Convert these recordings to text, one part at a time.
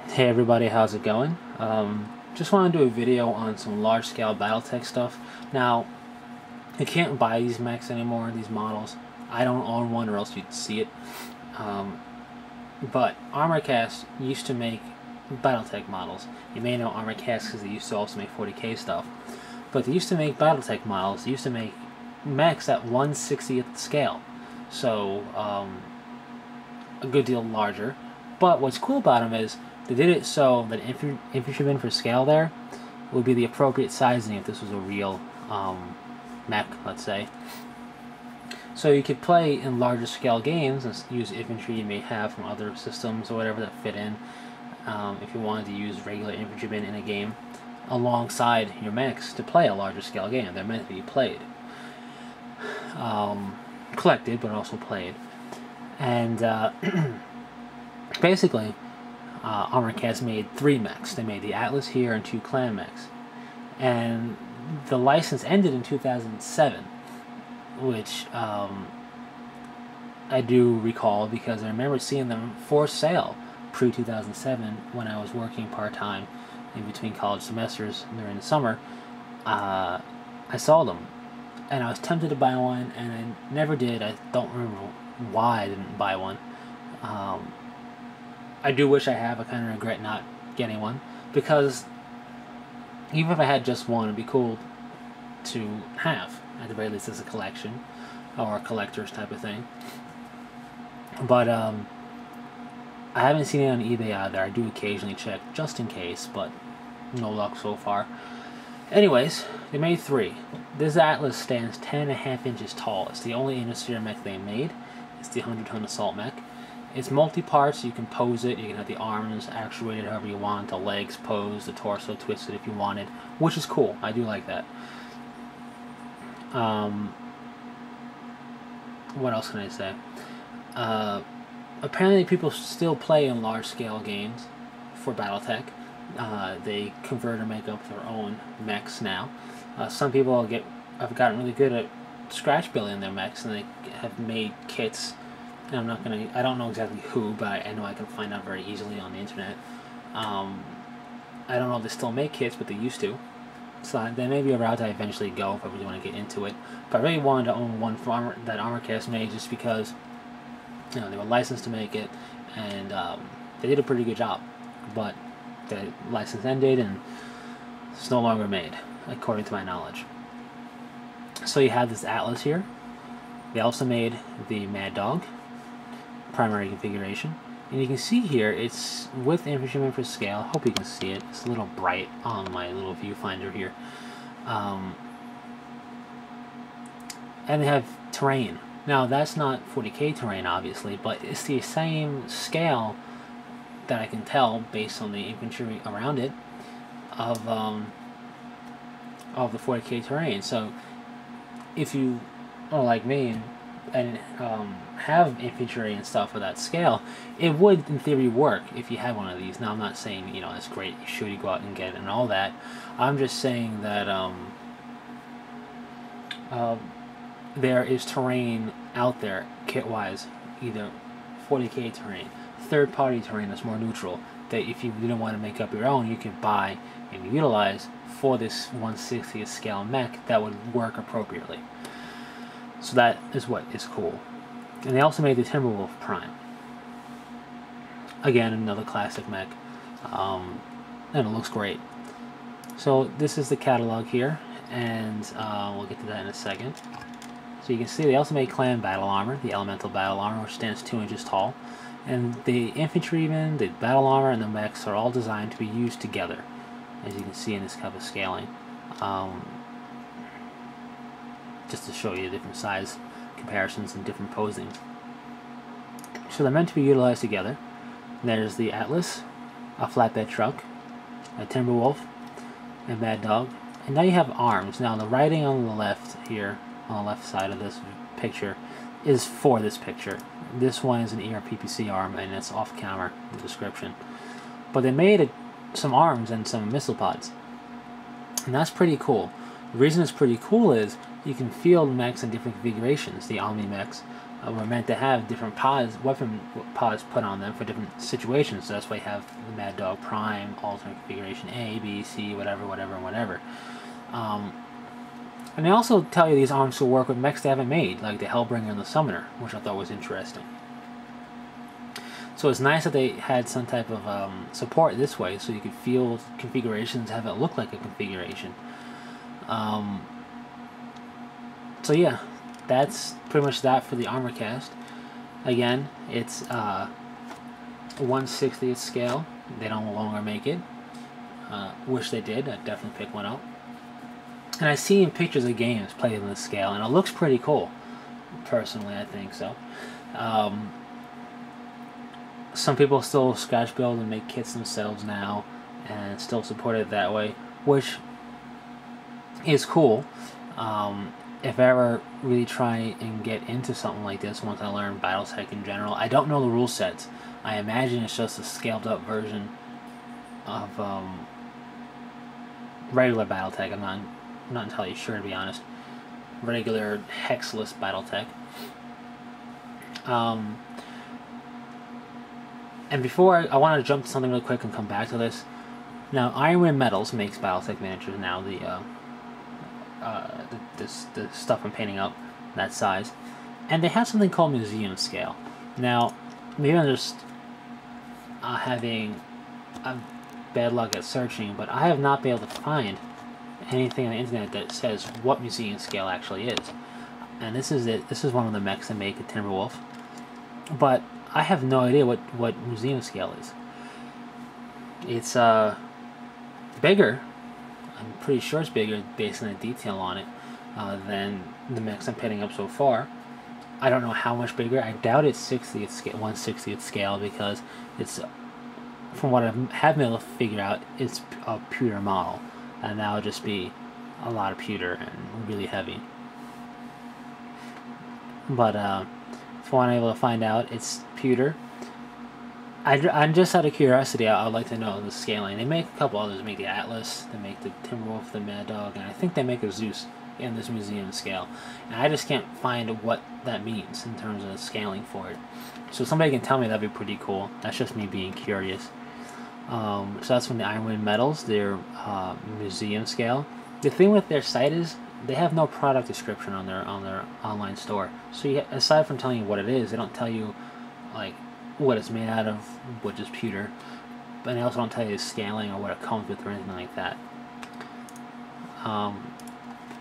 Hey everybody, how's it going? Just want to do a video on some large-scale Battletech stuff. Now, you can't buy these mechs anymore, these models. I don't own one, or else you'd see it. But ArmorCast used to make Battletech models. You may know ArmorCast because they used to also make 40k stuff. But they used to make Battletech models. They used to make mechs at 1/60th scale. So, a good deal larger. But what's cool about them is they did it so that infantrymen for scale there would be the appropriate sizing if this was a real mech, let's say. So you could play in larger scale games and use infantry you may have from other systems or whatever that fit in. If you wanted to use regular infantrymen in a game alongside your mechs to play a larger scale game. They're meant to be played. Collected, but also played. And basically, ArmorCast made 3 mechs. They made the Atlas here and 2 clan mechs. And the license ended in 2007, which I do recall because I remember seeing them for sale pre-2007 when I was working part-time in between college semesters during the summer. I saw them, and I was tempted to buy one, and I never did. I don't remember why I didn't buy one. I do wish I have. I kind of regret not getting one, because even if I had just one, it'd be cool to have, at the very least as a collection, or a collector's type of thing. But I haven't seen it on eBay either. I do occasionally check, just in case, but no luck so far. Anyways, they made 3. This Atlas stands 10.5 inches tall. It's the only Innisphere mech they made. It's the 100-ton assault mech. It's multi-parts. You can pose it. You can have the arms actuated however you want, the legs posed, the torso twisted if you wanted, which is cool. I do like that. What else can I say? Apparently people still play in large-scale games for Battletech. They convert or make up their own mechs now. Some people have gotten really good at scratch building their mechs, and they have made kits. And I don't know exactly who, but I know I can find out very easily on the internet. I don't know if they still make kits, but they used to. So that may be a route I eventually go if I really want to get into it. But I really wanted to own one that ArmorCast made, just because, you know, they were licensed to make it, and they did a pretty good job. But the license ended, and it's no longer made, according to my knowledge. So you have this Atlas here. They also made the Mad Dog primary configuration, and you can see here it's with infantrymen for scale. I hope you can see it. It's a little bright on my little viewfinder here. And they have terrain. Now that's not 40k terrain, obviously, but it's the same scale that I can tell based on the infantry around it of the 40k terrain. So if you are like me and have infantry and stuff of that scale, it would in theory work if you had one of these. Now I'm not saying, you know, it's great, you should go out and get it and all that. I'm just saying that there is terrain out there kit-wise, either 40k terrain, third-party terrain that's more neutral, that if you didn't want to make up your own, you could buy and utilize for this 1/60th scale mech that would work appropriately. So that is what is cool. And they also made the Timberwolf Prime. Again, another classic mech. And it looks great. So this is the catalog here, and we'll get to that in a second. So you can see they also made clan battle armor, the elemental battle armor, which stands 2 inches tall. And the infantrymen, the battle armor, and the mechs are all designed to be used together, as you can see in this kind of scaling. Just to show you different size comparisons and different posings. So they're meant to be utilized together. There's the Atlas, a flatbed truck, a Timberwolf, a Mad Dog, and now you have arms. Now the writing on the left here, on the left side of this picture, is for this picture. This one is an ERPPC arm, and it's off camera, the description. But they made some arms and some missile pods, and that's pretty cool. The reason it's pretty cool is you can field mechs in different configurations. The Omni mechs were meant to have different pods, weapon pods put on them for different situations. So that's why you have the Mad Dog Prime, alternate configuration A, B, C, whatever, whatever, and whatever. And they also tell you these arms will work with mechs they haven't made, like the Hellbringer and the Summoner, which I thought was interesting. So it's nice that they had some type of support this way, so you could feel configurations, have it look like a configuration. So yeah, that's pretty much that for the armor cast. Again, it's 1/60th scale. They don't no longer make it. Wish they did. I'd definitely pick one up. And I see in pictures of games played in this scale, and it looks pretty cool. Personally, I think so. Some people still scratch build and make kits themselves now, and still support it that way, which is cool. If I ever really try and get into something like this, once I learn Battletech in general, I don't know the rule sets. I imagine it's just a scaled up version of regular Battletech. I'm not entirely sure, to be honest. Regular hexless Battletech. And before I wanted to jump to something really quick and come back to this. Now, Iron Metals makes Battletech miniatures now. The stuff I'm painting up, that size, and they have something called museum scale. Now, maybe I'm just having bad luck at searching, but I have not been able to find anything on the internet that says what museum scale actually is. And this is it. This is one of the mechs that make a Timberwolf, but I have no idea what museum scale is. It's bigger. I'm pretty sure it's bigger based on the detail on it than the mechs I'm painting up so far. I don't know how much bigger. I doubt it's 60th scale, 1/60th scale, because it's, from what I have been able to figure out, it's a pewter model, and that would just be a lot of pewter and really heavy. But from what I'm able to find out, it's pewter. I'm just out of curiosity, I'd like to know the scaling. They make a couple others. They make the Atlas, they make the Timberwolf, the Mad Dog, and I think they make a Zeus in this museum scale. And I just can't find what that means in terms of scaling for it. So if somebody can tell me, that'd be pretty cool. That's just me being curious. So that's from the Iron Metals, their museum scale. The thing with their site is they have no product description on their online store. So aside from telling you what it is, they don't tell you like what it's made out of, which is pewter, but they also don't tell you the scaling or what it comes with or anything like that.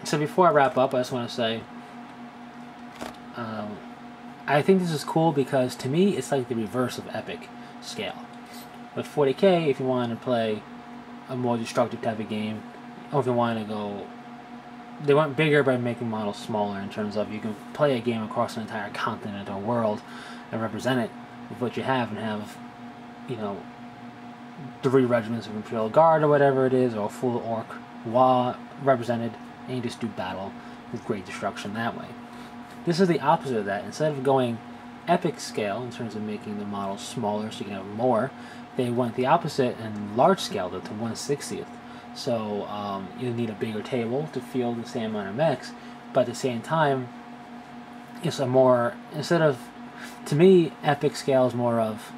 So before I wrap up, I just want to say I think this is cool because to me it's like the reverse of Epic scale. With 40K, if you want to play a more destructive type of game, or if you want to go, they went bigger by making models smaller in terms of you can play a game across an entire continent or world and represent it with what you have, and have, you know, 3 regiments of Imperial Guard or whatever it is, or a full Orc Wa represented, and you just do battle with great destruction that way. This is the opposite of that. Instead of going epic scale in terms of making the models smaller so you can have more, they went the opposite and large scaled it to 1/60th. So you need a bigger table to field the same amount of mechs, but at the same time, it's a more, instead of, to me, epic scale is more of,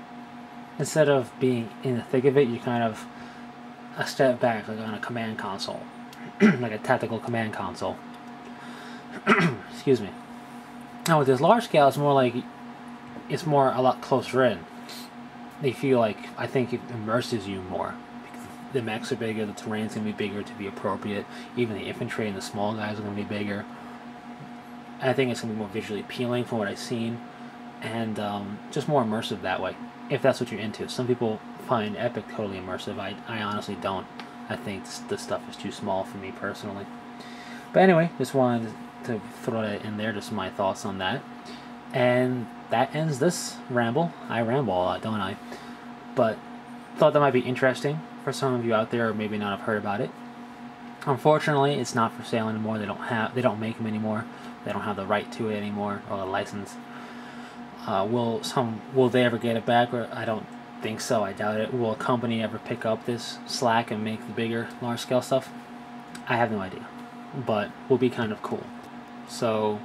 instead of being in the thick of it, you kind of a step back, like on a command console, like a tactical command console. Excuse me. Now with this large scale, it's more like, it's more a lot closer in. They feel like, I think it immerses you more. The mechs are bigger, the terrain's going to be bigger to be appropriate, even the infantry and the small guys are going to be bigger. I think it's going to be more visually appealing from what I've seen, and just more immersive that way, if that's what you're into. Some people find Epic totally immersive. I honestly don't. I think this stuff is too small for me personally. But anyway, just wanted to throw that in there, just my thoughts on that. And that ends this ramble. I ramble a lot, don't I? But thought that might be interesting for some of you out there, or maybe not have heard about it. Unfortunately, it's not for sale anymore. They don't make them anymore. They don't have the right to it anymore, or the license. Will they ever get it back? Or I don't think so. I doubt it. Will a company ever pick up this slack and make the bigger, large scale stuff? I have no idea, but will be kind of cool. So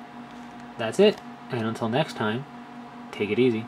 that's it, And until next time, take it easy.